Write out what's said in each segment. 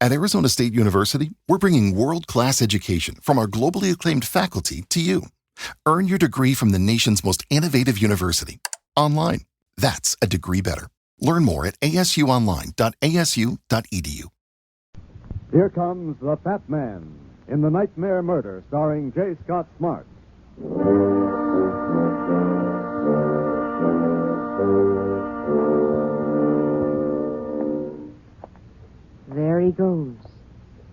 At Arizona State University, we're bringing world-class education from our globally acclaimed faculty to you. Earn your degree from the nation's most innovative university. Online. That's a degree better. Learn more at asuonline.asu.edu. Here comes The Fat Man in The Nightmare Murder, starring J. Scott Smart. There he goes.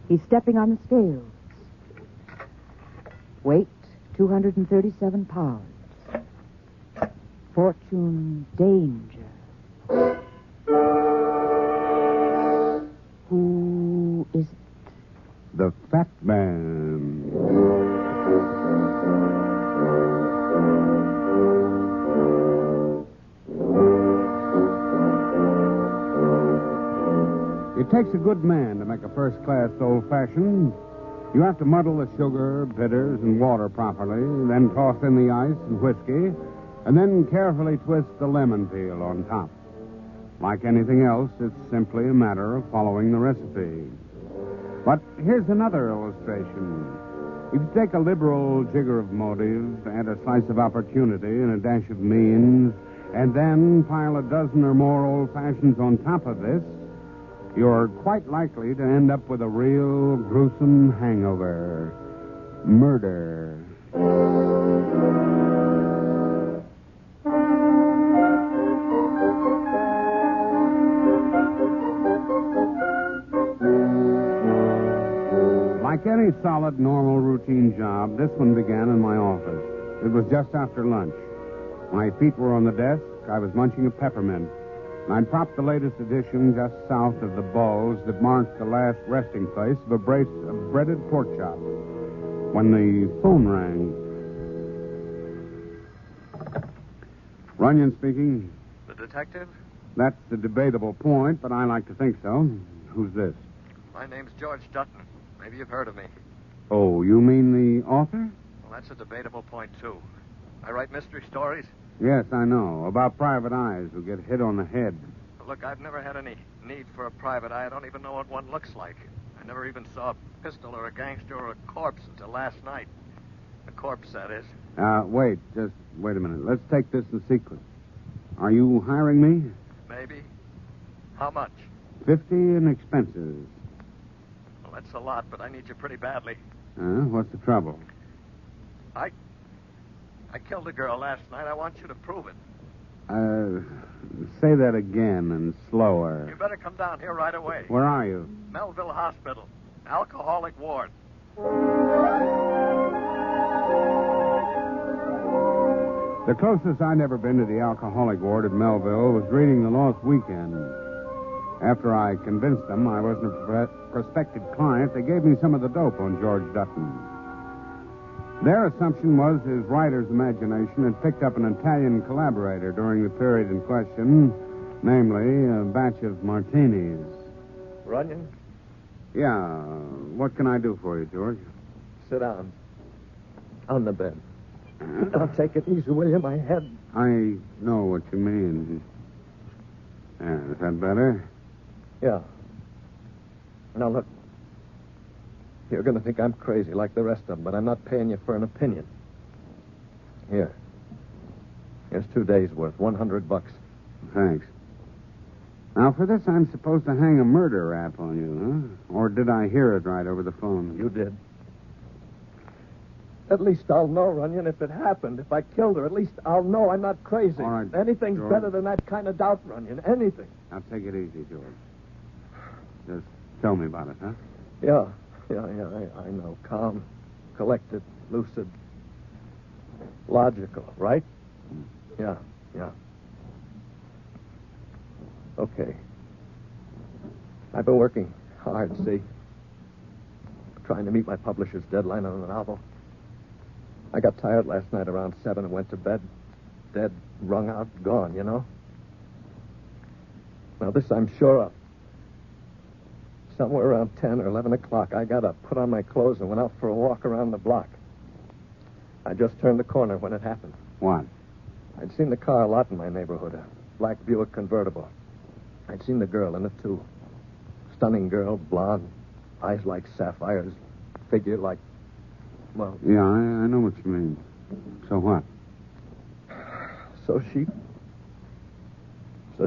He's stepping on the scales. Weight, 237 pounds. Fortune, danger. Who is it? The Fat Man. It takes a good man to make a first-class old-fashioned. You have to muddle the sugar, bitters, and water properly, then toss in the ice and whiskey, and then carefully twist the lemon peel on top. Like anything else, it's simply a matter of following the recipe. But here's another illustration. If you take a liberal jigger of motive, add a slice of opportunity and a dash of means, and then pile a dozen or more old-fashions on top of this, you're quite likely to end up with a real gruesome hangover. Murder. Like any solid, normal, routine job, this one began in my office. It was just after lunch. My feet were on the desk. I was munching a peppermint. I'd propped the latest edition just south of the bulge that marked the last resting place of a brace of breaded pork chops when the phone rang. Runyon speaking. The detective? That's the debatable point, but I like to think so. Who's this? My name's George Dutton. Maybe you've heard of me. Oh, you mean the author? Well, that's a debatable point, too. I write mystery stories. Yes, I know. About private eyes who get hit on the head. But look, I've never had any need for a private eye. I don't even know what one looks like. I never even saw a pistol or a gangster or a corpse until last night. A corpse, that is. Wait a minute. Let's take this in sequence. Are you hiring me? Maybe. How much? 50 in expenses. Well, that's a lot, but I need you pretty badly. What's the trouble? I killed a girl last night. I want you to prove it. Say that again and slower. You better come down here right away. Where are you? Melville Hospital. Alcoholic ward. The closest I'd ever been to the alcoholic ward at Melville was reading The Lost Weekend. After I convinced them I wasn't a prospective client, they gave me some of the dope on George Dutton. Their assumption was his writer's imagination had picked up an Italian collaborator during the period in question, namely a batch of martinis. Runyon? Yeah, what can I do for you, George? Sit down. On the bed. Now take it easy, will you? My head. I know what you mean. Is that better? Yeah. Now, look. You're going to think I'm crazy like the rest of them, but I'm not paying you for an opinion. Here. Here's 2 days' worth, $100. Thanks. Now, for this, I'm supposed to hang a murder rap on you, huh? Or did I hear it right over the phone? You did. At least I'll know, Runyon, if it happened. If I killed her, at least I'll know I'm not crazy. All right, Anything's George. better than that kind of doubt, Runyon. Anything. Now, take it easy, George. Just tell me about it, huh? Yeah, I know. Calm, collected, lucid, logical, right? Yeah. Okay. I've been working hard, see? Trying to meet my publisher's deadline on the novel. I got tired last night around 7 and went to bed. Dead, wrung out, gone, you know? Now, this I'm sure of. Somewhere around 10 or 11 o'clock, I got up, put on my clothes, and went out for a walk around the block. I just turned the corner when it happened. What? I'd seen the car a lot in my neighborhood, a black Buick convertible. I'd seen the girl in it, too. Stunning girl, blonde, eyes like sapphires, figure like, well... Yeah, I know what you mean. So what? So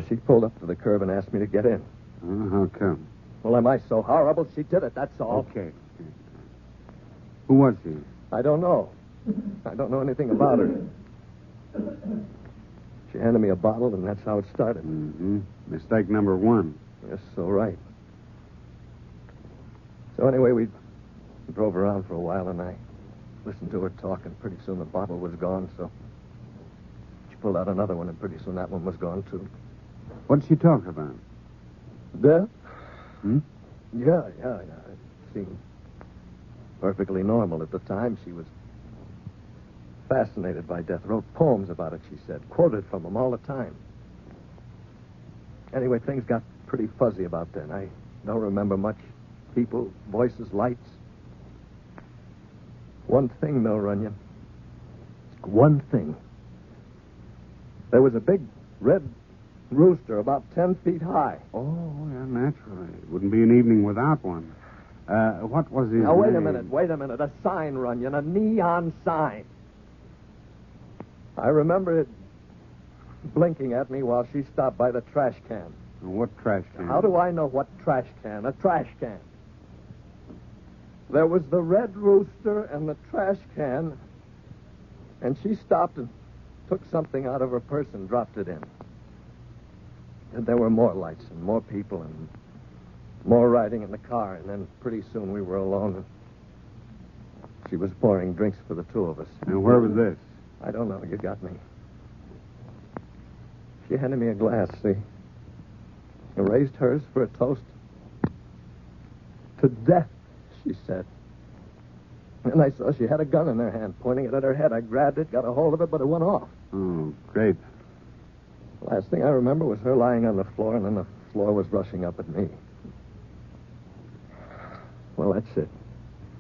she pulled up to the curb and asked me to get in. How come? Well, am I so horrible? She did it, that's all. Okay. Who was she? I don't know. I don't know anything about her. She handed me a bottle, and that's how it started. Mm-hmm. Mistake number one. Yes, so right. So anyway, we drove around for a while, and I listened to her talk, and pretty soon the bottle was gone, so she pulled out another one, and pretty soon that one was gone, too. What'd she talk about? Death? Hmm? Yeah. It seemed perfectly normal at the time. She was fascinated by death. Wrote poems about it, she said. Quoted from them all the time. Anyway, things got pretty fuzzy about then. I don't remember much. People, voices, lights. One thing, though, Runyon. One thing. There was a big red rooster about 10 feet high. Oh, yeah, naturally. It wouldn't be an evening without one. What was his Now, wait a name? minute. A sign, Runyon. A neon sign. I remember it blinking at me while she stopped by the trash can. What trash can? How do I know what trash can? A trash can. There was the red rooster and the trash can, and she stopped and took something out of her purse and dropped it in. And there were more lights and more people and more riding in the car, and then pretty soon we were alone, and she was pouring drinks for the two of us. And where was this? I don't know. You got me. She handed me a glass, see? She raised hers for a toast. To death, she said. And I saw she had a gun in her hand, pointing it at her head. I grabbed it, got a hold of it, but it went off. Oh, great. Last thing I remember was her lying on the floor, and then the floor was rushing up at me. Well, that's it.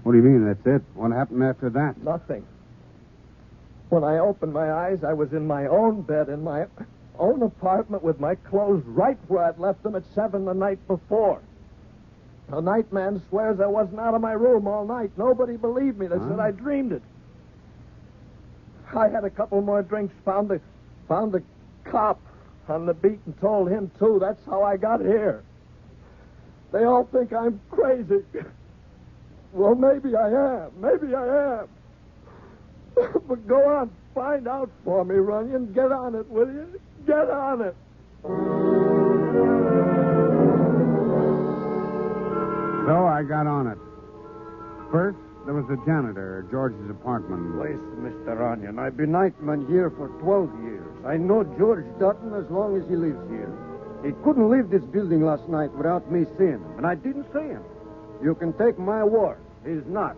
What do you mean, that's it? What happened after that? Nothing. When I opened my eyes, I was in my own bed, in my own apartment, with my clothes right where I'd left them at 7 the night before. The night man swears I wasn't out of my room all night. Nobody believed me. They said I dreamed it. I had a couple more drinks, found the cop on the beat and told him, too. That's how I got here. They all think I'm crazy. Well, maybe I am. But go on, find out for me, Runyon. Get on it, will you? Get on it. So I got on it. First, there was the janitor at George's apartment. Listen, Mr. Runyon, I've been nightman here for 12 years. I know George Dutton as long as he lives here. He couldn't leave this building last night without me seeing him, and I didn't see him. You can take my word. He's not.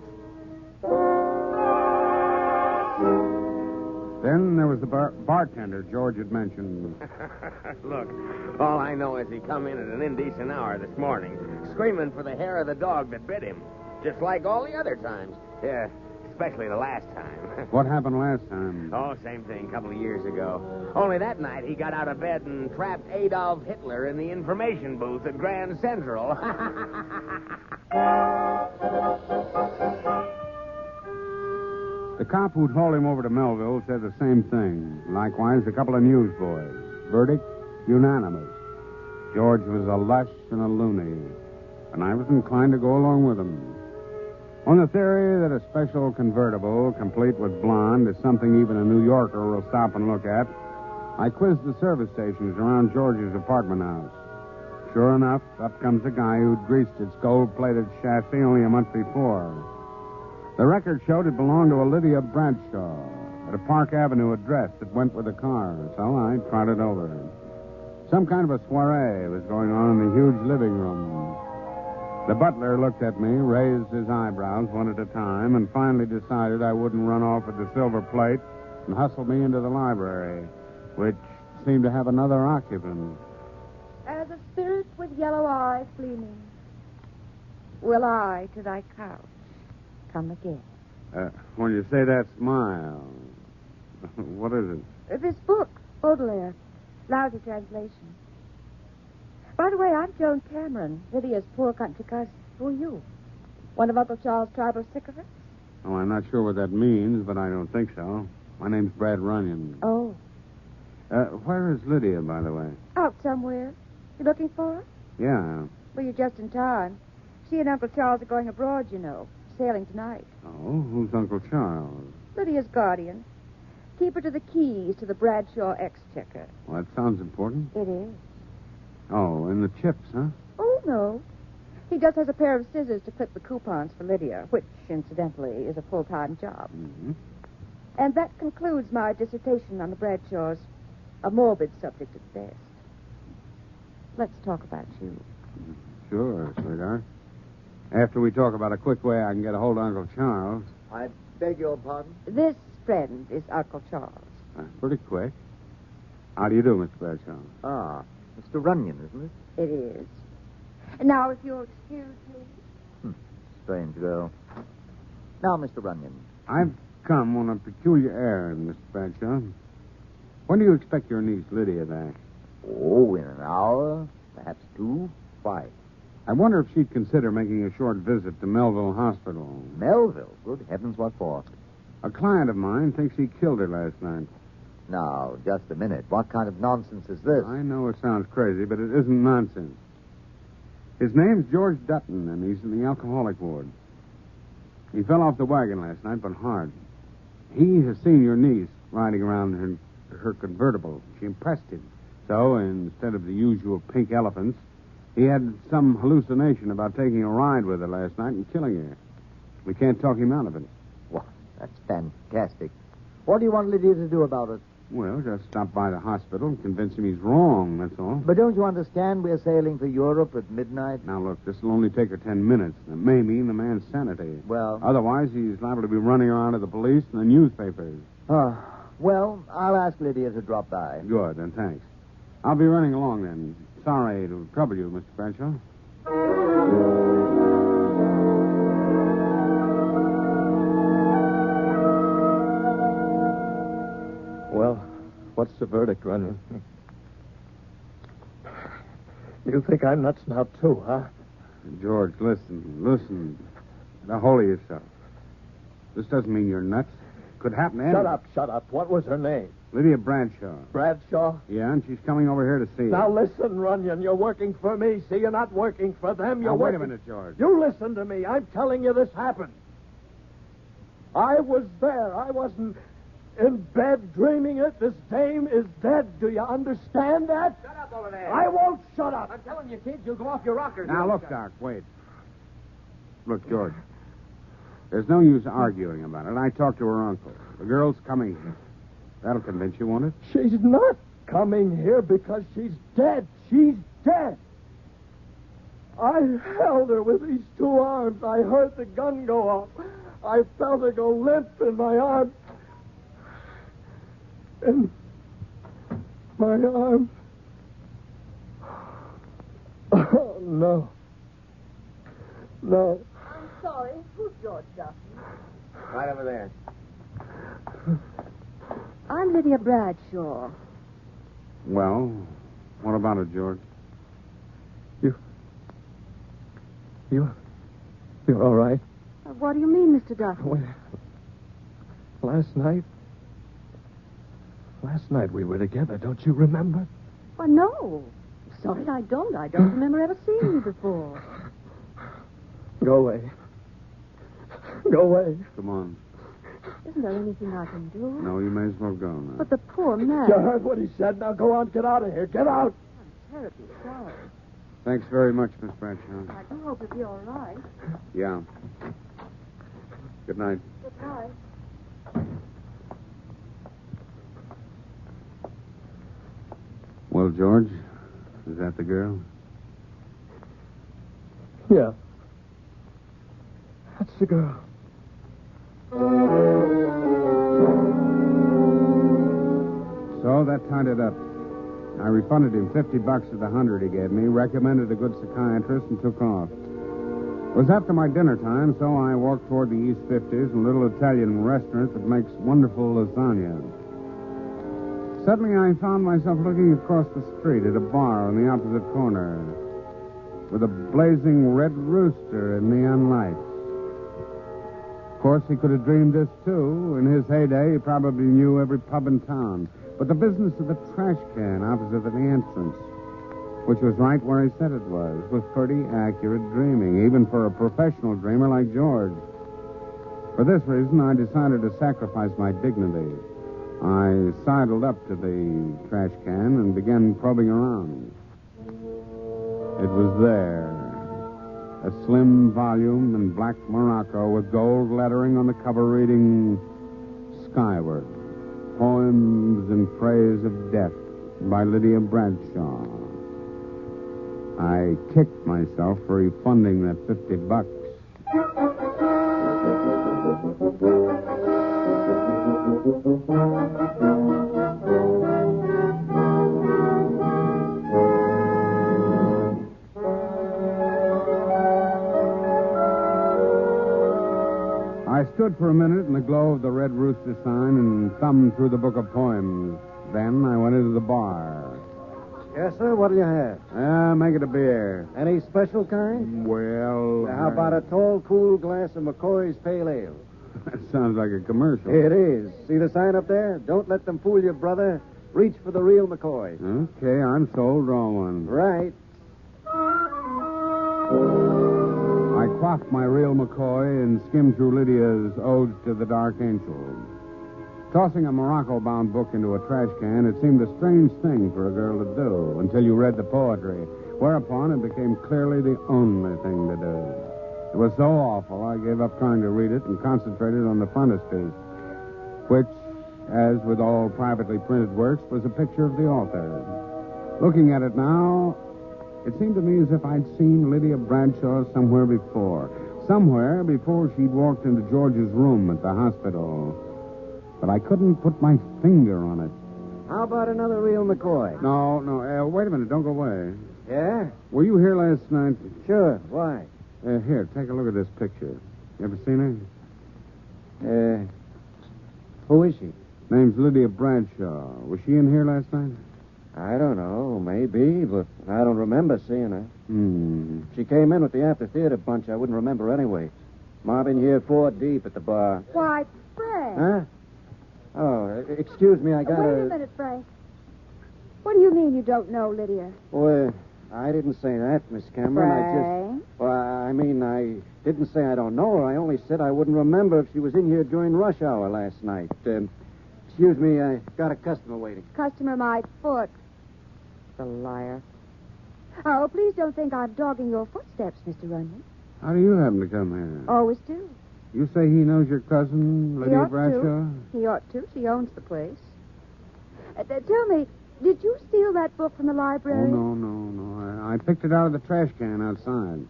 Then there was the bartender George had mentioned. Look, all I know is he come in at an indecent hour this morning, screaming for the hair of the dog that bit him, just like all the other times. Yeah, especially the last time. What happened last time? Oh, same thing, a couple of years ago. Only that night he got out of bed and trapped Adolf Hitler in the information booth at Grand Central. The cop who'd hauled him over to Melville said the same thing. Likewise, a couple of newsboys. Verdict, unanimous. George was a lush and a loony, and I was inclined to go along with him. On the theory that a special convertible, complete with blonde, is something even a New Yorker will stop and look at, I quizzed the service stations around George's apartment house. Sure enough, up comes a guy who'd greased its gold-plated chassis only a month before. The record showed it belonged to a Lydia Bradshaw at a Park Avenue address that went with the car, so I trotted over. Some kind of a soiree was going on in the huge living room. The butler looked at me, raised his eyebrows one at a time, and finally decided I wouldn't run off with the silver plate and hustled me into the library, which seemed to have another occupant. As a spirit with yellow eyes gleaming, will I to thy couch come again. When you say that, smile. What is it? This book, Baudelaire, lousy translation. By the way, I'm Joan Cameron, Lydia's poor country cousin. Who are you? One of Uncle Charles' tribal sycophants? Oh, I'm not sure what that means, but I don't think so. My name's Brad Runyon. Oh. Where is Lydia, by the way? Out somewhere. You looking for her? Yeah. Well, you're just in time. She and Uncle Charles are going abroad, you know. Sailing tonight. Oh, who's Uncle Charles? Lydia's guardian. Keeper to the keys to the Bradshaw Exchequer. Well, that sounds important. It is. Oh, and the chips, huh? Oh, no. He just has a pair of scissors to clip the coupons for Lydia, which, incidentally, is a full-time job. Mm-hmm. And that concludes my dissertation on the Bradshaws. A morbid subject at best. Let's talk about you. Sure, sweetheart. After we talk about a quick way I can get a hold of Uncle Charles. I beg your pardon? This friend is Uncle Charles. Pretty quick. How do you do, Mr. Bradshaw? Ah, Mr. Runyon, isn't it? It is. Now, if you'll excuse me. Strange girl. Now, Mr. Runyon. I've come on a peculiar errand, Mr. Bradshaw. When do you expect your niece Lydia back? Oh, in an hour, perhaps 2. Why? I wonder if she'd consider making a short visit to Melville Hospital. Melville? Good heavens, what for? A client of mine thinks he killed her last night. Now, just a minute. What kind of nonsense is this? I know it sounds crazy, but it isn't nonsense. His name's George Dutton, and he's in the alcoholic ward. He fell off the wagon last night, but hard. He has seen your niece riding around her convertible. She impressed him. So, instead of the usual pink elephants, he had some hallucination about taking a ride with her last night and killing her. We can't talk him out of it. Well, that's fantastic. What do you want Lydia to do about it? Well, just stop by the hospital and convince him he's wrong, that's all. But don't you understand we're sailing for Europe at midnight? Now, look, this will only take her 10 minutes. It may mean the man's sanity. Well... Otherwise, he's liable to be running around to the police and the newspapers. Well, I'll ask Lydia to drop by. Good, and thanks. I'll be running along then. Sorry to trouble you, Mr. Bradshaw. Well, what's the verdict, Runyon? You think I'm nuts now, too, huh? George, listen. Now, hold yourself. This doesn't mean you're nuts. Could happen to anyone. Shut up. What was her name? Lydia Bradshaw. Bradshaw? Yeah, and she's coming over here to see you. Now, listen, Runyon. You're working for me. See, you're not working for them. You're Now, wait working... a minute, George. You listen to me. I'm telling you this happened. I was there. I wasn't in bed dreaming it. This dame is dead. Do you understand that? Shut up over there. I won't shut up. I'm telling you, kids, you'll go off your rockers. Now, look, Doc, wait. Look, George, there's no use arguing about it. I talked to her uncle. The girl's coming here. That'll convince you, won't it? She's not coming here because she's dead. She's dead. I held her with these two arms. I heard the gun go off. I felt her go limp in my arms. In my arms. Oh, no. No. I'm sorry. Who's George Dutton? Right over there. I'm Lydia Bradshaw. Well, what about it, George? You're all right? What do you mean, Mr. Dutton? Well, last night we were together, don't you remember? Well, no. Sorry, I don't. I don't remember ever seeing you before. Go away. Go away. Come on. Isn't there anything I can do? No, you may as well go now. But the poor man. You heard what he said. Now go on, get out of here. Get out. I'm terribly sorry. Thanks very much, Miss Bradshaw. I do hope you'll be all right. Yeah. Good night. Good night. Well, George, is that the girl? Yeah. That's the girl. So that tied it up. I refunded him $50 of the $100 he gave me, recommended a good psychiatrist, and took off. It was after my dinner time, so I walked toward the East 50s, a little Italian restaurant that makes wonderful lasagna. Suddenly, I found myself looking across the street at a bar on the opposite corner with a blazing red rooster in neon lights. Of course, he could have dreamed this, too. In his heyday, he probably knew every pub in town. But the business of the trash can opposite the entrance, which was right where he said it was pretty accurate dreaming, even for a professional dreamer like George. For this reason, I decided to sacrifice my dignity. I sidled up to the trash can and began probing around. It was there. A slim volume in black morocco with gold lettering on the cover reading, Skyward, Poems in Praise of Death by Lydia Bradshaw. I kicked myself for refunding that $50. I stood for a minute in the glow of the Red Rooster sign and thumbed through the book of poems. Then I went into the bar. Yes, sir. What'll you have? Make it a beer. Any special kind? Well... How about a tall, cool glass of McCoy's Pale Ale? That sounds like a commercial. It is. See the sign up there? Don't let them fool you, brother. Reach for the real McCoy. Okay, I'm sold. Draw one. Right. I quaffed my real McCoy and skimmed through Lydia's Ode to the Dark Angel. Tossing a Morocco-bound book into a trash can, it seemed a strange thing for a girl to do until you read the poetry, whereupon it became clearly the only thing to do. It was so awful, I gave up trying to read it and concentrated on the frontispiece, which, as with all privately printed works, was a picture of the author. Looking at it now, it seemed to me as if I'd seen Lydia Bradshaw somewhere before she'd walked into George's room at the hospital. But I couldn't put my finger on it. How about another real McCoy? No. Wait a minute. Don't go away. Yeah? Were you here last night? Sure. Why? Here, take a look at this picture. You ever seen her? Who is she? Name's Lydia Bradshaw. Was she in here last night? I don't know. Maybe, but I don't remember seeing her. She came in with the after-theater bunch. I wouldn't remember anyway. Ma been here 4 deep at the bar. Why, Frank. Huh? Oh, excuse me, I gotta... Wait a minute, Frank. What do you mean you don't know Lydia? Well, I didn't say that, Miss Cameron. Frank? I didn't say I don't know her. I only said I wouldn't remember if she was in here during rush hour last night. Excuse me, I got a customer waiting. Customer my foot. The liar. Oh, please don't think I'm dogging your footsteps, Mr. Runyon. How do you happen to come here? Always do. You say he knows your cousin, Lydia Bradshaw? He ought to. She owns the place. Tell me, did you steal that book from the library? Oh, no. I picked it out of the trash can outside.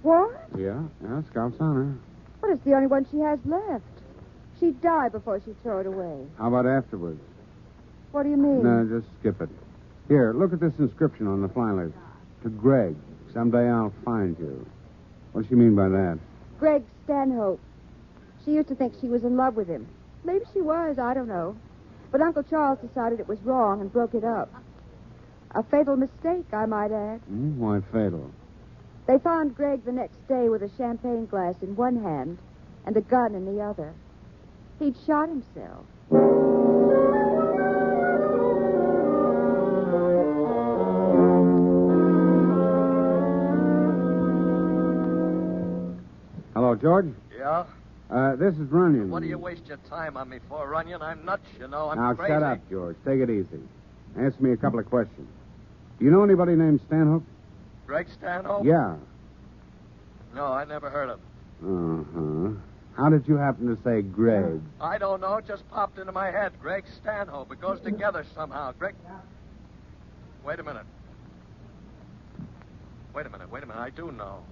What? Yeah, Scout's on her. But it's the only one she has left. She'd die before she'd throw it away. How about afterwards? What do you mean? No, just skip it. Here, look at this inscription on the flyleaf. To Greg. Someday I'll find you. What does she mean by that? Greg Stanhope. She used to think she was in love with him. Maybe she was, I don't know. But Uncle Charles decided it was wrong and broke it up. A fatal mistake, I might add. Why fatal? They found Greg the next day with a champagne glass in one hand and a gun in the other. He'd shot himself. Hello, George. Yeah? This is Runyon. What do you waste your time on me for, Runyon? I'm nuts, you know. I'm now, crazy. shut up, George. Take it easy. Answer me a couple of questions. Do you know anybody named Stanhope? Greg Stanhope? Yeah. No, I never heard of him. How did you happen to say Greg? I don't know. It just popped into my head. Greg Stanhope. It goes together somehow. Greg... Wait a minute. I do know.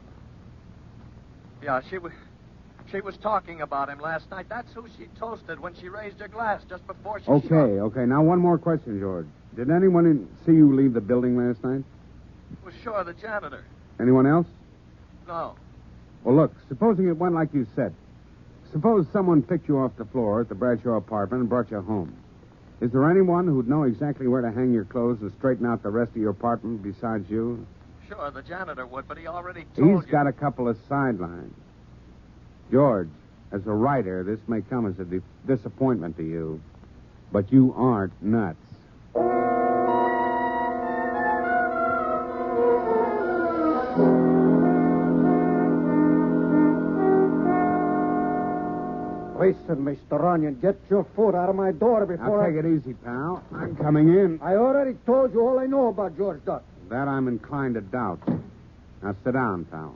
Yeah, she was talking about him last night. That's who she toasted when she raised her glass just before she shot. Okay. Now, one more question, George. Did anyone see you leave the building last night? Well, sure, the janitor. Anyone else? No. Well, look, supposing it went like you said. Suppose someone picked you off the floor at the Bradshaw apartment and brought you home. Is there anyone who'd know exactly where to hang your clothes and straighten out the rest of your apartment besides you? Sure, the janitor would, but he already told you. He's got a couple of sidelines. George, as a writer, this may come as a disappointment to you, but you aren't nuts. Listen, Mr. Onion, get your foot out of my door before Now, take it easy, pal. I'm coming in. I already told you all I know about George Dutton. That I'm inclined to doubt. Now, sit down, pal.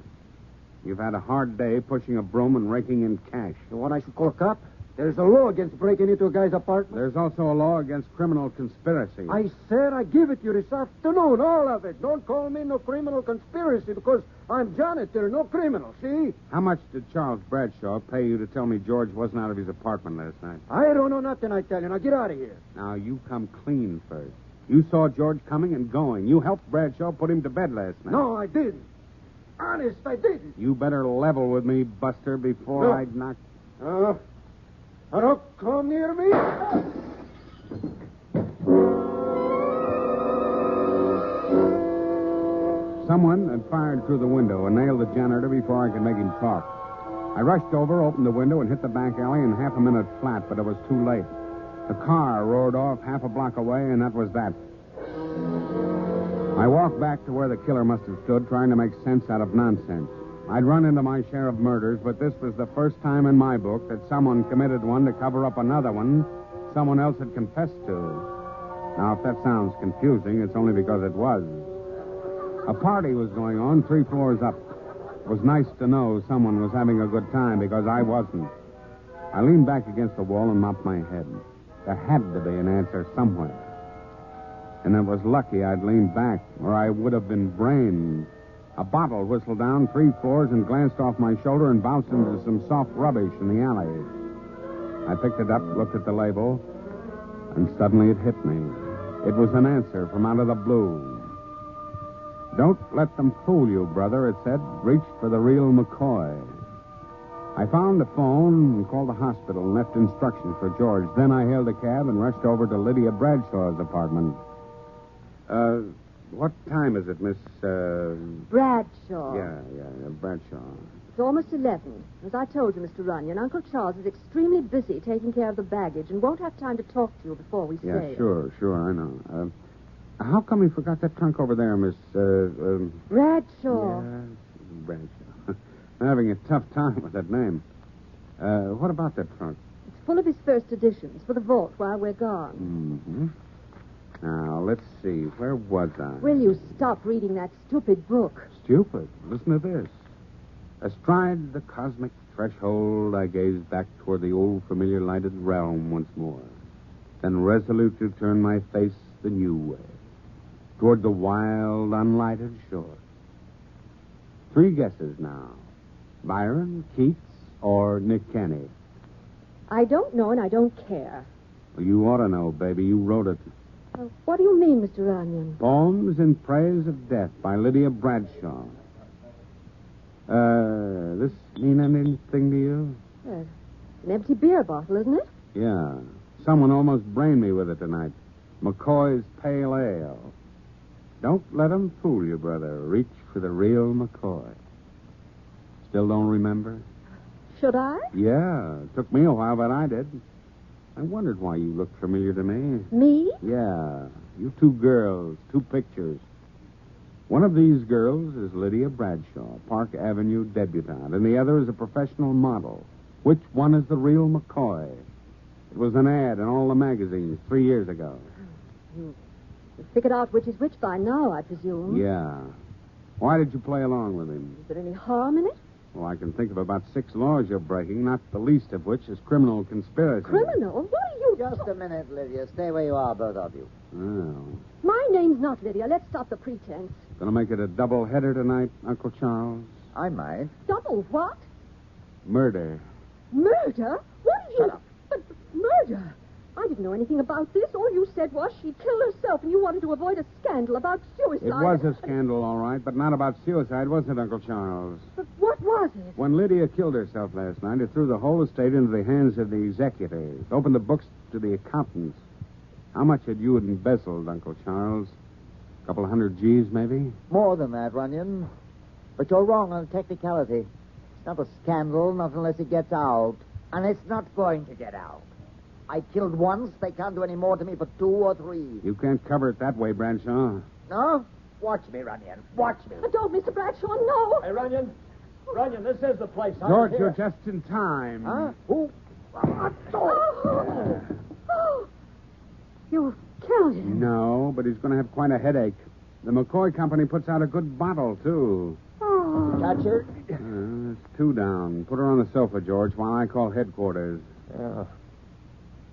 You've had a hard day pushing a broom and raking in cash. You want I should call a cop? There's a law against breaking into a guy's apartment. There's also a law against criminal conspiracy. I said I give it to you this afternoon, all of it. Don't call me no criminal conspiracy because I'm janitor, no criminal, see? How much did Charles Bradshaw pay you to tell me George wasn't out of his apartment last night? I don't know nothing, I tell you. Now get out of here. Now, you come clean first. You saw George coming and going. You helped Bradshaw put him to bed last night. No, I didn't. Honest, I didn't. You better level with me, Buster, before No. I knock... Don't come near me. Someone had fired through the window and nailed the janitor before I could make him talk. I rushed over, opened the window, and hit the back alley in half a minute flat, but it was too late. The car roared off half a block away, and that was that. I walked back to where the killer must have stood, trying to make sense out of nonsense. I'd run into my share of murders, but this was the first time in my book that someone committed one to cover up another one someone else had confessed to. Now, if that sounds confusing, it's only because it was. A party was going on 3 floors up. It was nice to know someone was having a good time because I wasn't. I leaned back against the wall and mopped my head. There had to be an answer somewhere. And it was lucky I'd leaned back, or I would have been brained. A bottle whistled down 3 floors and glanced off my shoulder and bounced into some soft rubbish in the alley. I picked it up, looked at the label, and suddenly it hit me. It was an answer from out of the blue. Don't let them fool you, brother, it said. Reach for the real McCoy. I found the phone and called the hospital and left instructions for George. Then I hailed a cab and rushed over to Lydia Bradshaw's apartment. What time is it, Miss, Bradshaw. Yeah, Bradshaw. It's almost 11. As I told you, Mr. Runyon, Uncle Charles is extremely busy taking care of the baggage and won't have time to talk to you before we Yeah, sail. sure, I know. How come you forgot that trunk over there, Miss, Bradshaw. Yeah, Bradshaw. I'm having a tough time with that name. What about that trunk? It's full of his first editions for the vault while we're gone. Mm-hmm. Now, let's see. Where was I? Will you stop reading that stupid book? Stupid. Listen to this. Astride the cosmic threshold, I gazed back toward the old familiar lighted realm once more, then resolute to turn my face the new way, toward the wild, unlighted shore. 3 guesses now. Byron, Keats, or Nick Kenny? I don't know and I don't care. Well, you ought to know, baby. You wrote it. What do you mean, Mr. Runyon? Poems in Praise of Death by Lydia Bradshaw. This mean anything to you? An empty beer bottle, isn't it? Yeah. Someone almost brained me with it tonight. McCoy's Pale Ale. Don't let 'em fool you, brother. Reach for the real McCoy. Still don't remember? Should I? Yeah. Took me a while, but I did. I wondered why you looked familiar to me. Me? Yeah. You 2 girls, 2 pictures. One of these girls is Lydia Bradshaw, Park Avenue debutante, and the other is a professional model. Which one is the real McCoy? It was an ad in all the magazines 3 years ago. You've figured out which is which by now, I presume. Yeah. Why did you play along with him? Is there any harm in it? Well, I can think of about 6 laws you're breaking, not the least of which is criminal conspiracy. Criminal? What are you... Just a minute, Lydia. Stay where you are, both of you. Oh. My name's not Lydia. Let's stop the pretense. Gonna make it a double-header tonight, Uncle Charles? I might. Double what? Murder. Murder? What are you... Shut up. But murder? I didn't know anything about this. All you said was she killed herself and you wanted to avoid a scandal about suicide. It was a scandal, all right, but not about suicide, was it, Uncle Charles? But what was it? When Lydia killed herself last night, it threw the whole estate into the hands of the executors, opened the books to the accountants. How much had you embezzled, Uncle Charles? A couple of hundred G's, maybe? More than that, Runyon. But you're wrong on a technicality. It's not a scandal, not unless it gets out. And it's not going to get out. I killed once. They can't do any more to me for 2 or 3. You can't cover it that way, Bradshaw. No? Watch me, Runyon. Watch me. Don't, Mr. Bradshaw, no. Hey, Runyon. Runyon, this is the place. George, you're just in time. Huh? Who? Oh, you killed him. No, but he's going to have quite a headache. The McCoy Company puts out a good bottle, too. Oh. Catcher? There's 2 down. Put her on the sofa, George, while I call headquarters. Yeah.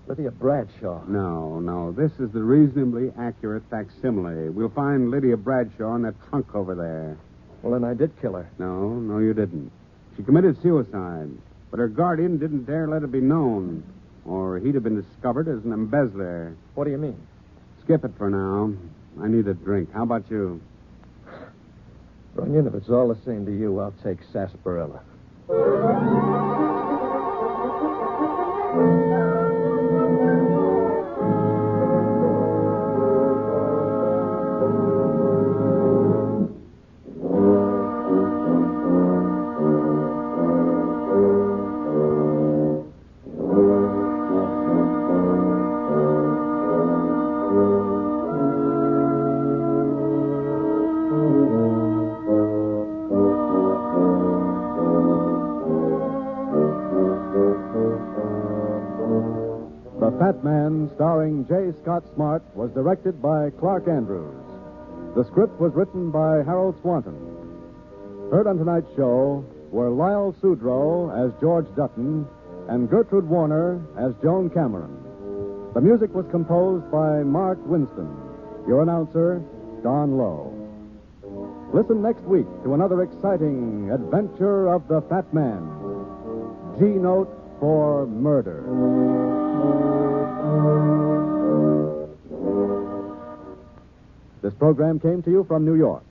Lydia Bradshaw. No. This is the reasonably accurate facsimile. We'll find Lydia Bradshaw in that trunk over there. Well, then I did kill her. No, you didn't. She committed suicide, but her guardian didn't dare let it be known, or he'd have been discovered as an embezzler. What do you mean? Skip it for now. I need a drink. How about you? Runyon, if it's all the same to you, I'll take sarsaparilla. The Fat Man, starring J. Scott Smart, was directed by Clark Andrews. The script was written by Harold Swanton. Heard on tonight's show were Lyle Sudrow as George Dutton and Gertrude Warner as Joan Cameron. The music was composed by Mark Winston. Your announcer, Don Lowe. Listen next week to another exciting adventure of the Fat Man. G Note for Murder. This program came to you from New York.